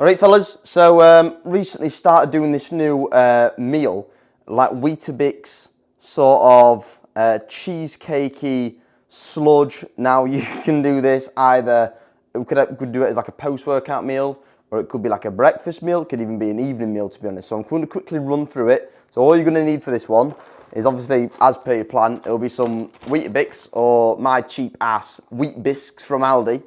Alright fellas, so recently started doing this new meal, like Weetabix, sort of cheesecakey sludge. Now you can do this either, we could do it as like a post-workout meal, or it could be like a breakfast meal, it could even be an evening meal to be honest. So I'm going to quickly run through it. So all you're going to need for this one is obviously, as per your plan, it'll be some Weetabix, or my cheap ass wheat bisques from Aldi.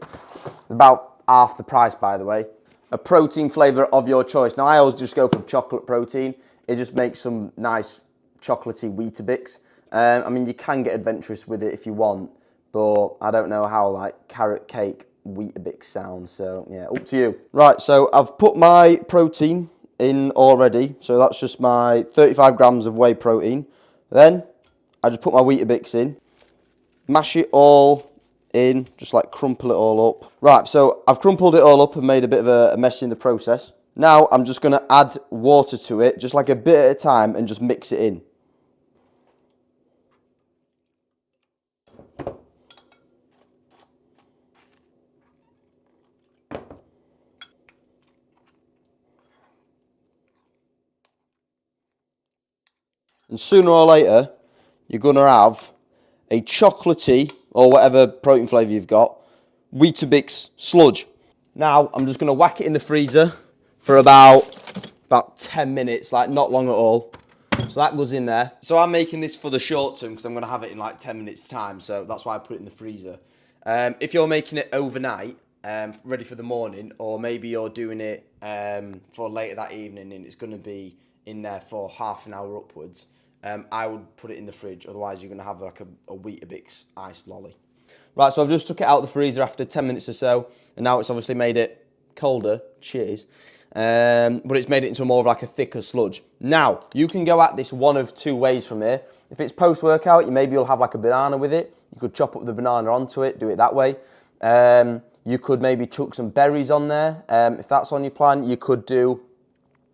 About half the price, by the way. A protein flavour of your choice. Now I always just go for chocolate protein. It just makes some nice chocolatey Weetabix. I mean, you can get adventurous with it if you want, but I don't know how like carrot cake Weetabix sounds, so yeah, up to you. Right, so I've put my protein in already, so that's just my 35 grams of whey protein. Then I just put my Weetabix in, mash it all in, just like crumple it all up. Right, so I've crumpled it all up and made a bit of a mess in the process. Now I'm just going to add water to it, just like a bit at a time, and just mix it in. And sooner or later, you're going to have a chocolatey, or whatever protein flavour you've got, Weetabix sludge. Now, I'm just going to whack it in the freezer for about 10 minutes, like not long at all. So that goes in there. So I'm making this for the short term because I'm going to have it in like 10 minutes time. So that's why I put it in the freezer. If you're making it overnight, ready for the morning, or maybe you're doing it for later that evening and it's going to be in there for half an hour upwards, I would put it in the fridge. Otherwise, you're going to have like a Weetabix iced lolly. Right, so I've just took it out of the freezer after 10 minutes or so, and now it's obviously made it colder, cheers, but it's made it into more of like a thicker sludge. Now, you can go at this one of two ways from here. If it's post-workout, maybe you'll have like a banana with it. You could chop up the banana onto it, do it that way. You could maybe chuck some berries on there, if that's on your plan. You could do,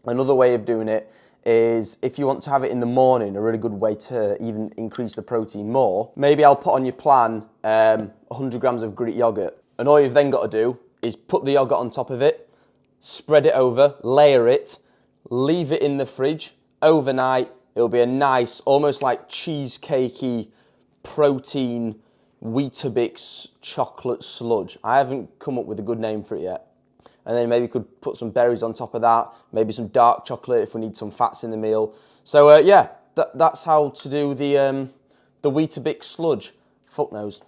another way of doing it is if you want to have it in the morning, a really good way to even increase the protein more, maybe I'll put on your plan 100 grams of Greek yogurt. And all you've then got to do is put the yogurt on top of it, spread it over, layer it, leave it in the fridge overnight. It'll be a nice, almost like cheesecakey protein Weetabix chocolate sludge. I haven't come up with a good name for it yet. And then maybe you could put some berries on top of that, maybe some dark chocolate if we need some fats in the meal. So yeah, that's how to do the Weetabix sludge. Fuck knows.